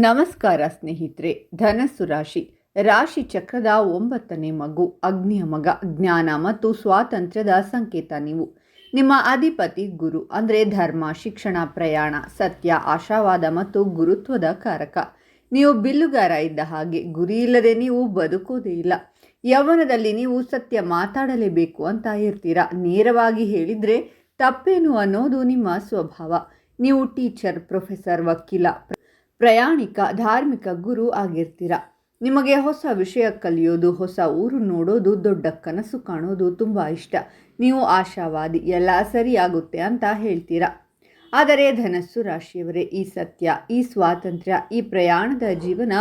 ನಮಸ್ಕಾರ ಸ್ನೇಹಿತರೆ. ಧನಸ್ಸು ರಾಶಿ ಚಕ್ರದ 9ನೇ ಮಗು, ಅಗ್ನಿಯ ಮಗ, ಜ್ಞಾನ ಮತ್ತು ಸ್ವಾತಂತ್ರ್ಯದ ಸಂಕೇತ. ನೀವು ನಿಮ್ಮ ಅಧಿಪತಿ ಗುರು ಅಂದರೆ ಧರ್ಮ, ಶಿಕ್ಷಣ, ಪ್ರಯಾಣ, ಸತ್ಯ, ಆಶಾವಾದ ಮತ್ತು ಗುರುತ್ವದ ಕಾರಕ. ನೀವು ಬಿಲ್ಲುಗಾರ ಇದ್ದ ಹಾಗೆ, ಗುರಿ ಇಲ್ಲದೆ ನೀವು ಬದುಕೋದೇ ಇಲ್ಲ. ಯೌವನದಲ್ಲಿ ನೀವು ಸತ್ಯ ಮಾತಾಡಲೇಬೇಕು ಅಂತ ಇರ್ತೀರಾ. ನೇರವಾಗಿ ಹೇಳಿದರೆ ತಪ್ಪೇನು ಅನ್ನೋದು ನಿಮ್ಮ ಸ್ವಭಾವ. ನೀವು ಟೀಚರ್, ಪ್ರೊಫೆಸರ್, ವಕೀಲ, ಪ್ರಯಾಣಿಕ, ಧಾರ್ಮಿಕ, ಗುರು ಆಗಿರ್ತೀರ. ನಿಮಗೆ ಹೊಸ ವಿಷಯ ಕಲಿಯೋದು, ಹೊಸ ಊರು ನೋಡೋದು, ದೊಡ್ಡ ಕನಸು ಕಾಣೋದು ತುಂಬ ಇಷ್ಟ. ನೀವು ಆಶಾವಾದಿ, ಎಲ್ಲ ಸರಿಯಾಗುತ್ತೆ ಅಂತ ಹೇಳ್ತೀರಾ. ಆದರೆ ಧನಸ್ಸು ರಾಶಿಯವರೇ, ಈ ಸತ್ಯ, ಈ ಸ್ವಾತಂತ್ರ್ಯ, ಈ ಪ್ರಯಾಣದ ಜೀವನ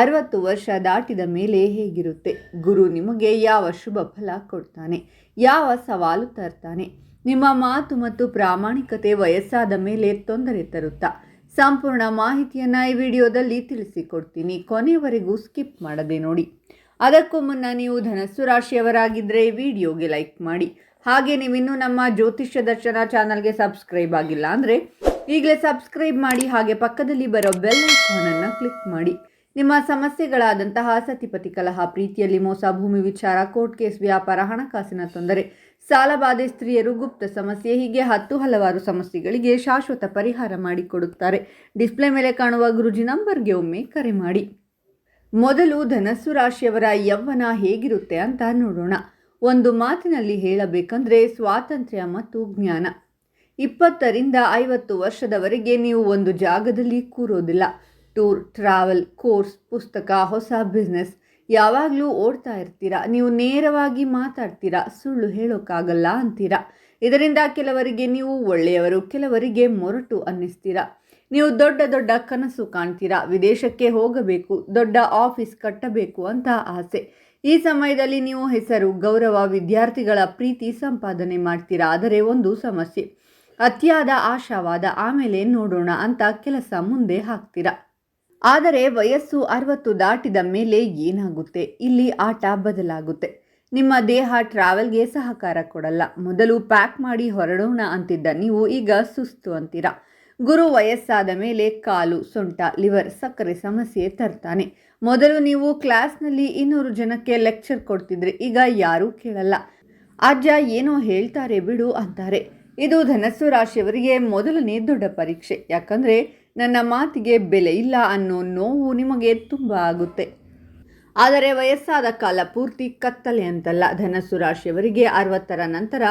60 ವರ್ಷ ದಾಟಿದ ಮೇಲೆ ಹೇಗಿರುತ್ತೆ? ಗುರು ನಿಮಗೆ ಯಾವ ಶುಭ ಫಲ ಕೊಡ್ತಾನೆ? ಯಾವ ಸವಾಲು ತರ್ತಾನೆ? ನಿಮ್ಮ ಮಾತು ಮತ್ತು ಪ್ರಾಮಾಣಿಕತೆ ವಯಸ್ಸಾದ ಮೇಲೆ ತೊಂದರೆ ತರುತ್ತಾ? ಸಂಪೂರ್ಣ ಮಾಹಿತಿಯನ್ನು ಈ ವಿಡಿಯೋದಲ್ಲಿ ತಿಳಿಸಿಕೊಡ್ತೀನಿ. ಕೊನೆಯವರೆಗೂ ಸ್ಕಿಪ್ ಮಾಡದೆ ನೋಡಿ. ಅದಕ್ಕೂ ಮುನ್ನ ನೀವು ಧನಸ್ಸು ರಾಶಿಯವರಾಗಿದ್ದರೆ ವಿಡಿಯೋಗೆ ಲೈಕ್ ಮಾಡಿ. ಹಾಗೆ ನೀವಿನ್ನೂ ನಮ್ಮ ಜ್ಯೋತಿಷ್ಯ ದರ್ಶನ ಚಾನಲ್ಗೆ ಸಬ್ಸ್ಕ್ರೈಬ್ ಆಗಿಲ್ಲ ಅಂದರೆ ಈಗಲೇ ಸಬ್ಸ್ಕ್ರೈಬ್ ಮಾಡಿ. ಹಾಗೆ ಪಕ್ಕದಲ್ಲಿ ಬರೋ ಬೆಲ್ ಐಕಾನನ್ನು ಕ್ಲಿಕ್ ಮಾಡಿ. ನಿಮ್ಮ ಸಮಸ್ಯೆಗಳಾದಂತಹ ಸತಿಪತಿ ಕಲಹ, ಪ್ರೀತಿಯಲ್ಲಿ ಮೋಸ, ಭೂಮಿ ವಿಚಾರ, ಕೋರ್ಟ್ ಕೇಸ್, ವ್ಯಾಪಾರ, ಹಣಕಾಸಿನ ತೊಂದರೆ, ಸಾಲಬಾಧೆ, ಸ್ತ್ರೀಯರು, ಗುಪ್ತ ಸಮಸ್ಯೆ, ಹೀಗೆ ಹಲವಾರು ಸಮಸ್ಯೆಗಳಿಗೆ ಶಾಶ್ವತ ಪರಿಹಾರ ಮಾಡಿಕೊಡುತ್ತಾರೆ. ಡಿಸ್ಪ್ಲೇ ಮೇಲೆ ಕಾಣುವ ಗುರುಜಿ ನಂಬರ್ಗೆ ಒಮ್ಮೆ ಕರೆ ಮಾಡಿ. ಮೊದಲು ಧನಸ್ಸು ರಾಶಿಯವರ ಯೌವನ ಹೇಗಿರುತ್ತೆ ಅಂತ ನೋಡೋಣ. ಒಂದು ಮಾತಿನಲ್ಲಿ ಹೇಳಬೇಕಂದ್ರೆ ಸ್ವಾತಂತ್ರ್ಯ ಮತ್ತು ಜ್ಞಾನ. 20ರಿಂದ 50 ವರ್ಷದವರೆಗೆ ನೀವು ಒಂದು ಜಾಗದಲ್ಲಿ ಕೂರೋದಿಲ್ಲ. ಟೂರ್, ಟ್ರಾವೆಲ್, ಕೋರ್ಸ್, ಪುಸ್ತಕ, ಹೊಸ ಬಿಸ್ನೆಸ್, ಯಾವಾಗಲೂ ಓಡ್ತಾ ಇರ್ತೀರಾ. ನೀವು ನೇರವಾಗಿ ಮಾತಾಡ್ತೀರಾ, ಸುಳ್ಳು ಹೇಳೋಕ್ಕಾಗಲ್ಲ ಅಂತೀರಾ. ಇದರಿಂದ ಕೆಲವರಿಗೆ ನೀವು ಒಳ್ಳೆಯವರು, ಕೆಲವರಿಗೆ ಮೊರಟು ಅನ್ನಿಸ್ತೀರಾ. ನೀವು ದೊಡ್ಡ ಕನಸು ಕಾಣ್ತೀರಾ. ವಿದೇಶಕ್ಕೆ ಹೋಗಬೇಕು, ದೊಡ್ಡ ಆಫೀಸ್ ಕಟ್ಟಬೇಕು ಅಂತ ಆಸೆ. ಈ ಸಮಯದಲ್ಲಿ ನೀವು ಹೆಸರು, ಗೌರವ, ವಿದ್ಯಾರ್ಥಿಗಳ ಪ್ರೀತಿ ಸಂಪಾದನೆ ಮಾಡ್ತೀರಾ. ಆದರೆ ಒಂದು ಸಮಸ್ಯೆ, ಅತಿಯಾದ ಆಶಾವಾದ. ಆಮೇಲೆ ನೋಡೋಣ ಅಂತ ಕೆಲಸ ಮುಂದೆ ಹಾಕ್ತೀರಾ. ಆದರೆ ವಯಸ್ಸು 60 ದಾಟಿದ ಮೇಲೆ ಏನಾಗುತ್ತೆ? ಇಲ್ಲಿ ಆಟ ಬದಲಾಗುತ್ತೆ. ನಿಮ್ಮ ದೇಹ ಟ್ರಾವೆಲ್ಗೆ ಸಹಕಾರ ಕೊಡಲ್ಲ. ಮೊದಲು ಪ್ಯಾಕ್ ಮಾಡಿ ಹೊರಡೋಣ ಅಂತಿದ್ದ ನೀವು ಈಗ ಸುಸ್ತು ಅಂತೀರಾ. ಗುರು ವಯಸ್ಸಾದ ಮೇಲೆ ಕಾಲು, ಸೊಂಟ, ಲಿವರ್, ಸಕ್ಕರೆ ಸಮಸ್ಯೆ ತರ್ತಾನೆ. ಮೊದಲು ನೀವು ಕ್ಲಾಸ್ನಲ್ಲಿ 200 ಜನಕ್ಕೆ ಲೆಕ್ಚರ್ ಕೊಡ್ತಿದ್ರಿ, ಈಗ ಯಾರೂ ಕೇಳಲ್ಲ. ಅಜ್ಜ ಏನೋ ಹೇಳ್ತಾರೆ ಬಿಡು ಅಂತಾರೆ. ಇದು ಧನಸ್ಸು ರಾಶಿಯವರಿಗೆ ಮೊದಲನೇ ದೊಡ್ಡ ಪರೀಕ್ಷೆ. ಯಾಕಂದರೆ ನನ್ನ ಮಾತಿಗೆ ಬೆಲೆ ಇಲ್ಲ ಅನ್ನೋ ನೋವು ನಿಮಗೆ ತುಂಬ ಆಗುತ್ತೆ. ಆದರೆ ವಯಸ್ಸಾದ ಕಾಲ ಪೂರ್ತಿ ಕತ್ತಲೆ ಅಂತಲ್ಲ. ಧನಸ್ಸು ರಾಶಿಯವರಿಗೆ 60ರ ನಂತರ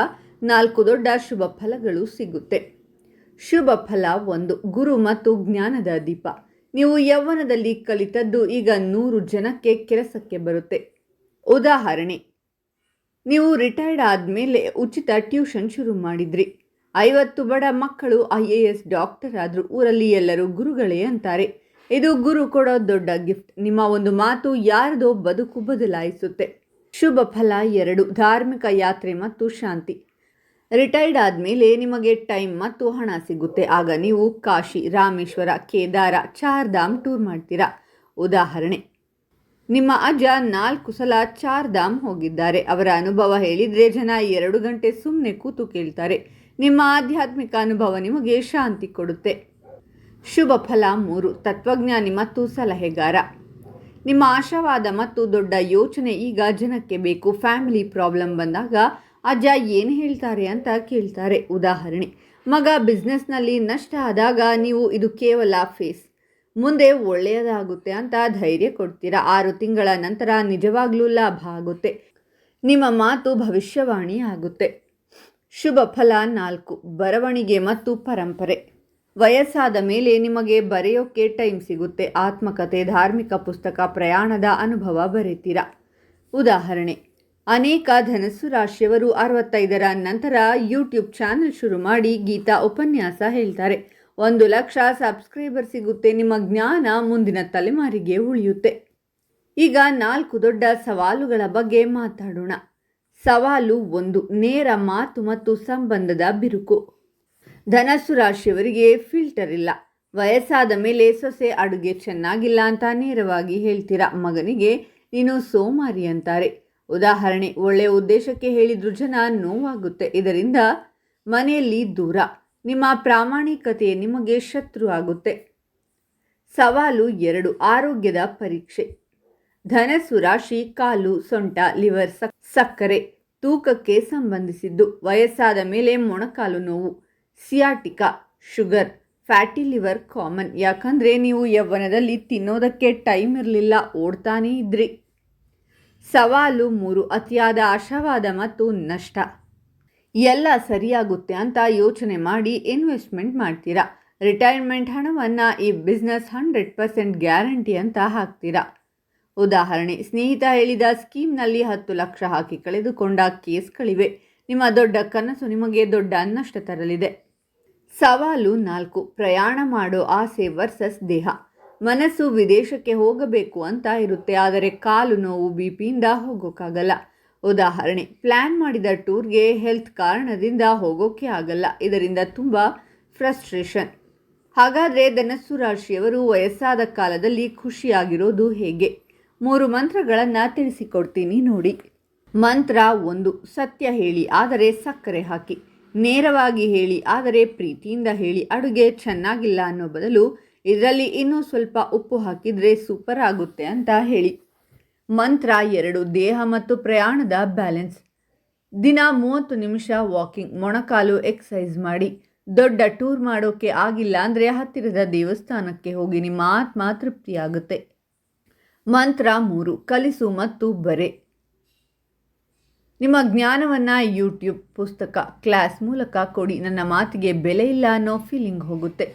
4 ದೊಡ್ಡ ಶುಭ ಫಲಗಳು ಸಿಗುತ್ತೆ. ಶುಭ ಫಲ 1, ಗುರು ಮತ್ತು ಜ್ಞಾನದ ದೀಪ. ನೀವು ಯೌವನದಲ್ಲಿ ಕಲಿತದ್ದು ಈಗ 100 ಜನಕ್ಕೆ ಕೆಲಸಕ್ಕೆ ಬರುತ್ತೆ. ಉದಾಹರಣೆ, ನೀವು ರಿಟೈರ್ಡ್ ಆದಮೇಲೆ ಉಚಿತ ಟ್ಯೂಷನ್ ಶುರು ಮಾಡಿದ್ರಿ. 50 ಬಡ ಮಕ್ಕಳು IAS ಡಾಕ್ಟರ್ ಆದರು. ಊರಲ್ಲಿ ಎಲ್ಲರೂ ಗುರುಗಳೇ ಅಂತಾರೆ. ಇದು ಗುರು ಕೊಡೋ ದೊಡ್ಡ ಗಿಫ್ಟ್. ನಿಮ್ಮ ಒಂದು ಮಾತು ಯಾರದೋ ಬದುಕು ಬದಲಾಯಿಸುತ್ತೆ. ಶುಭ ಫಲ 2, ಧಾರ್ಮಿಕ ಯಾತ್ರೆ ಮತ್ತು ಶಾಂತಿ. ರಿಟೈರ್ಡ್ ಆದಮೇಲೆ ನಿಮಗೆ ಟೈಮ್ ಮತ್ತು ಹಣ ಸಿಗುತ್ತೆ. ಆಗ ನೀವು ಕಾಶಿ, ರಾಮೇಶ್ವರ, ಕೇದಾರ, 4 ಧಾಮ್ ಟೂರ್ ಮಾಡ್ತೀರಾ. ಉದಾಹರಣೆ, ನಿಮ್ಮ ಅಜ್ಜ 4 ಸಲ 4 ಧಾಮ್ ಹೋಗಿದ್ದಾರೆ. ಅವರ ಅನುಭವ ಹೇಳಿದರೆ ಜನ 2 ಗಂಟೆ ಸುಮ್ಮನೆ ಕೂತು ಕೇಳ್ತಾರೆ. ನಿಮ್ಮ ಆಧ್ಯಾತ್ಮಿಕ ಅನುಭವ ನಿಮಗೆ ಶಾಂತಿ ಕೊಡುತ್ತೆ. ಶುಭ ಫಲ 3, ತತ್ವಜ್ಞಾನಿ ಮತ್ತು ಸಲಹೆಗಾರ. ನಿಮ್ಮ ಆಶಾವಾದ ಮತ್ತು ದೊಡ್ಡ ಯೋಚನೆ ಈಗ ಜನಕ್ಕೆ ಬೇಕು. ಫ್ಯಾಮಿಲಿ ಪ್ರಾಬ್ಲಮ್ ಬಂದಾಗ ಅಜ್ಜ ಏನು ಹೇಳ್ತಾರೆ ಅಂತ ಕೇಳ್ತಾರೆ. ಉದಾಹರಣೆ, ಮಗ ಬಿಸ್ನೆಸ್ನಲ್ಲಿ ನಷ್ಟ ಆದಾಗ ನೀವು ಇದು ಕೇವಲ ಫೇಸ್, ಮುಂದೆ ಒಳ್ಳೆಯದಾಗುತ್ತೆ ಅಂತ ಧೈರ್ಯ ಕೊಡ್ತೀರಾ. 6 ತಿಂಗಳ ನಂತರ ನಿಜವಾಗ್ಲೂ ಲಾಭ ಆಗುತ್ತೆ. ನಿಮ್ಮ ಮಾತು ಭವಿಷ್ಯವಾಣಿ ಆಗುತ್ತೆ. ಶುಭ ಫಲ 4, ಬರವಣಿಗೆ ಮತ್ತು ಪರಂಪರೆ. ವಯಸ್ಸಾದ ಮೇಲೆ ನಿಮಗೆ ಬರೆಯೋಕ್ಕೆ ಟೈಮ್ ಸಿಗುತ್ತೆ. ಆತ್ಮಕಥೆ, ಧಾರ್ಮಿಕ ಪುಸ್ತಕ, ಪ್ರಯಾಣದ ಅನುಭವ ಬರೀತೀರಾ. ಉದಾಹರಣೆ, ಅನೇಕ ಧನಸ್ಸು ರಾಶಿಯವರು 65ರ ನಂತರ ಯೂಟ್ಯೂಬ್ ಚಾನಲ್ ಶುರು ಮಾಡಿ ಗೀತಾ ಉಪನ್ಯಾಸ ಹೇಳ್ತಾರೆ. 1 ಲಕ್ಷ ಸಬ್ಸ್ಕ್ರೈಬರ್ ಸಿಗುತ್ತೆ. ನಿಮ್ಮ ಜ್ಞಾನ ಮುಂದಿನ ತಲೆಮಾರಿಗೆ ಉಳಿಯುತ್ತೆ. ಈಗ 4 ದೊಡ್ಡ ಸವಾಲುಗಳ ಬಗ್ಗೆ ಮಾತಾಡೋಣ. ಸವಾಲು 1, ನೇರ ಮಾತು ಮತ್ತು ಸಂಬಂಧದ ಬಿರುಕು. ಧನಸ್ಸು ರಾಶಿಯವರಿಗೆ ಫಿಲ್ಟರ್ ಇಲ್ಲ. ವಯಸ್ಸಾದ ಮೇಲೆ ಸೊಸೆ ಅಡುಗೆ ಚೆನ್ನಾಗಿಲ್ಲ ಅಂತ ನೇರವಾಗಿ ಹೇಳ್ತೀರಾ. ಮಗನಿಗೆ ನೀನು ಸೋಮಾರಿ ಅಂತಾರೆ. ಉದಾಹರಣೆ, ಒಳ್ಳೆಯ ಉದ್ದೇಶಕ್ಕೆ ಹೇಳಿದ್ರು ಜನ ನೋವಾಗುತ್ತೆ. ಇದರಿಂದ ಮನೆಯಲ್ಲಿ ದೂರ. ನಿಮ್ಮ ಪ್ರಾಮಾಣಿಕತೆ ನಿಮಗೆ ಶತ್ರು ಆಗುತ್ತೆ. ಸವಾಲು 2 ಆರೋಗ್ಯದ ಪರೀಕ್ಷೆ. ಧನಸ್ಸು ರಾಶಿ ಕಾಲು, ಸೊಂಟ, ಲಿವರ್, ಸಕ್ಕರೆ, ತೂಕಕ್ಕೆ ಸಂಬಂಧಿಸಿದ್ದು. ವಯಸ್ಸಾದ ಮೇಲೆ ಮೊಣಕಾಲು ನೋವು, ಸಿಯಾಟಿಕಾ, ಶುಗರ್, ಫ್ಯಾಟಿ ಲಿವರ್ ಕಾಮನ್. ಯಾಕಂದರೆ ನೀವು ಯೌವನದಲ್ಲಿ ತಿನ್ನೋದಕ್ಕೆ ಟೈಮ್ ಇರಲಿಲ್ಲ, ಓಡ್ತಾನೇ ಇದ್ರಿ. ಸವಾಲು 3 ಅತಿಯಾದ ಆಶಾವಾದ ಮತ್ತು ನಷ್ಟ. ಎಲ್ಲ ಸರಿಯಾಗುತ್ತೆ ಅಂತ ಯೋಚನೆ ಮಾಡಿ ಇನ್ವೆಸ್ಟ್ಮೆಂಟ್ ಮಾಡ್ತೀರಾ. ರಿಟೈರ್ಮೆಂಟ್ ಹಣವನ್ನು ಈ ಬಿಸ್ನೆಸ್ 100% ಗ್ಯಾರಂಟಿ ಅಂತ ಹಾಕ್ತೀರಾ. ಉದಾಹರಣೆ, ಸ್ನೇಹಿತ ಹೇಳಿದ ಸ್ಕೀಮ್ನಲ್ಲಿ 10 ಲಕ್ಷ ಹಾಕಿ ಕಳೆದುಕೊಂಡ ಕೇಸ್ಗಳಿವೆ. ನಿಮ್ಮ ದೊಡ್ಡ ಕನಸು ನಿಮಗೆ ದೊಡ್ಡ ನಷ್ಟ ತರಲಿದೆ. ಸವಾಲು 4 ಪ್ರಯಾಣ ಮಾಡೋ ಆಸೆ ವರ್ಸಸ್ ದೇಹ. ಮನಸ್ಸು ವಿದೇಶಕ್ಕೆ ಹೋಗಬೇಕು ಅಂತ ಇರುತ್ತೆ, ಆದರೆ ಕಾಲು ನೋವು, ಬಿಪಿಯಿಂದ ಹೋಗೋಕ್ಕಾಗಲ್ಲ. ಉದಾಹರಣೆ, ಪ್ಲ್ಯಾನ್ ಮಾಡಿದ ಟೂರ್ಗೆ ಹೆಲ್ತ್ ಕಾರಣದಿಂದ ಹೋಗೋಕ್ಕೆ ಆಗಲ್ಲ. ಇದರಿಂದ ತುಂಬ ಫ್ರಸ್ಟ್ರೇಷನ್. ಹಾಗಾದರೆ ಧನಸ್ಸು ರಾಶಿಯವರು ವಯಸ್ಸಾದ ಕಾಲದಲ್ಲಿ ಖುಷಿಯಾಗಿರೋದು ಹೇಗೆ? 3 ಮಂತ್ರಗಳನ್ನು ತಿಳಿಸಿಕೊಡ್ತೀನಿ ನೋಡಿ. ಮಂತ್ರ 1, ಸತ್ಯ ಹೇಳಿ ಆದರೆ ಸಕ್ಕರೆ ಹಾಕಿ. ನೇರವಾಗಿ ಹೇಳಿ ಆದರೆ ಪ್ರೀತಿಯಿಂದ ಹೇಳಿ. ಅಡುಗೆ ಚೆನ್ನಾಗಿಲ್ಲ ಅನ್ನೋ ಬದಲು ಇದರಲ್ಲಿ ಇನ್ನೂ ಸ್ವಲ್ಪ ಉಪ್ಪು ಹಾಕಿದರೆ ಸೂಪರ್ ಆಗುತ್ತೆ ಅಂತ ಹೇಳಿ. ಮಂತ್ರ 2, ದೇಹ ಮತ್ತು ಪ್ರಯಾಣದ ಬ್ಯಾಲೆನ್ಸ್. ದಿನ 30 ನಿಮಿಷ ವಾಕಿಂಗ್, ಮೊಣಕಾಲು ಎಕ್ಸಸೈಸ್ ಮಾಡಿ. ದೊಡ್ಡ ಟೂರ್ ಮಾಡೋಕ್ಕೆ ಆಗಿಲ್ಲ ಅಂದರೆ ಹತ್ತಿರದ ದೇವಸ್ಥಾನಕ್ಕೆ ಹೋಗಿ, ನಿಮ್ಮ ಆತ್ಮ ತೃಪ್ತಿಯಾಗುತ್ತೆ. ಮಂತ್ರ 3, ಕಲಿಸು ಮತ್ತು ಬರೆ. ನಿಮ್ಮ ಜ್ಞಾನವನ್ನು ಯೂಟ್ಯೂಬ್, ಪುಸ್ತಕ, ಕ್ಲಾಸ್ ಮೂಲಕ ಕೊಡಿ. ನನ್ನ ಮಾತಿಗೆ ಬೆಲೆ ಇಲ್ಲ ಅನ್ನೋ ಫೀಲಿಂಗ್ ಹೋಗುತ್ತೆ.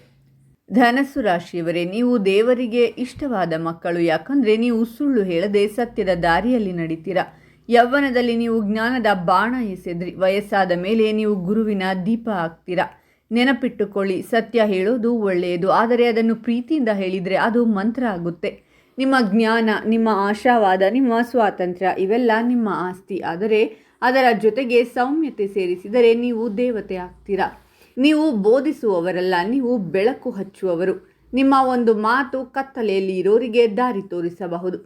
ಧನಸ್ಸು ರಾಶಿಯವರೇ, ನೀವು ದೇವರಿಗೆ ಇಷ್ಟವಾದ ಮಕ್ಕಳು. ಯಾಕಂದರೆ ನೀವು ಸುಳ್ಳು ಹೇಳದೆ ಸತ್ಯದ ದಾರಿಯಲ್ಲಿ ನಡೀತೀರಾ. ಯೌವನದಲ್ಲಿ ನೀವು ಜ್ಞಾನದ ಬಾಣ ಎಸೆದ್ರಿ. ವಯಸ್ಸಾದ ಮೇಲೆ ನೀವು ಗುರುವಿನ ದೀಪ ಆಗ್ತೀರಾ. ನೆನಪಿಟ್ಟುಕೊಳ್ಳಿ, ಸತ್ಯ ಹೇಳೋದು ಒಳ್ಳೆಯದು, ಆದರೆ ಅದನ್ನು ಪ್ರೀತಿಯಿಂದ ಹೇಳಿದರೆ ಅದು ಮಂತ್ರ ಆಗುತ್ತೆ. ನಿಮ್ಮ ಜ್ಞಾನ, ನಿಮ್ಮ ಆಶಾವಾದ, ನಿಮ್ಮ ಸ್ವಾತಂತ್ರ್ಯ ಇವೆಲ್ಲ ನಿಮ್ಮ ಆಸ್ತಿ. ಆದರೆ ಅದರ ಜೊತೆಗೆ ಸೌಮ್ಯತೆ ಸೇರಿಸಿದರೆ ನೀವು ದೇವತೆ ಆಗ್ತೀರಾ. ನೀವು ಬೋಧಿಸುವವರಲ್ಲ, ನೀವು ಬೆಳಕು ಹಚ್ಚುವವರು. ನಿಮ್ಮ ಒಂದು ಮಾತು ಕತ್ತಲೆಯಲ್ಲಿ ಇರೋರಿಗೆ ದಾರಿ ತೋರಿಸಬಹುದು.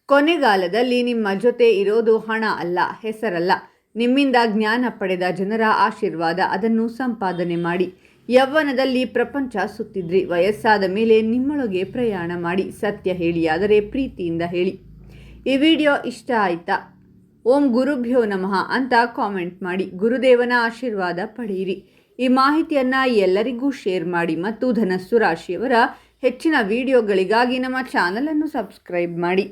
ಕೊನೆಗಾಲದಲ್ಲಿ ನಿಮ್ಮ ಜೊತೆ ಇರೋದು ಹಣ ಅಲ್ಲ, ಹೆಸರಲ್ಲ, ನಿಮ್ಮಿಂದ ಜ್ಞಾನ ಪಡೆದ ಜನರ ಆಶೀರ್ವಾದ. ಅದನ್ನು ಸಂಪಾದನೆ ಮಾಡಿ. ಯೌವನದಲ್ಲಿ ಪ್ರಪಂಚ ಸುತ್ತಿದ್ರಿ. ವಯಸ್ಸಾದ ಮೇಲೆ ನಿಮ್ಮೊಳಗೆ ಪ್ರಯಾಣ ಮಾಡಿ. ಸತ್ಯ ಹೇಳಿ, ಆದರೆ ಪ್ರೀತಿಯಿಂದ ಹೇಳಿ. ಈ ವಿಡಿಯೋ ಇಷ್ಟ ಆಯಿತಾ? ಓಂ ಗುರುಭ್ಯೋ ನಮಃ ಅಂತ ಕಾಮೆಂಟ್ ಮಾಡಿ. ಗುರುದೇವನ ಆಶೀರ್ವಾದ ಪಡೆಯಿರಿ. ಈ ಮಾಹಿತಿಯನ್ನು ಎಲ್ಲರಿಗೂ ಶೇರ್ ಮಾಡಿ ಮತ್ತು ಧನಸ್ಸು ರಾಶಿಯವರ ಹೆಚ್ಚಿನ ವಿಡಿಯೋಗಳಿಗಾಗಿ ನಮ್ಮ ಚಾನಲನ್ನು ಸಬ್ಸ್ಕ್ರೈಬ್ ಮಾಡಿ.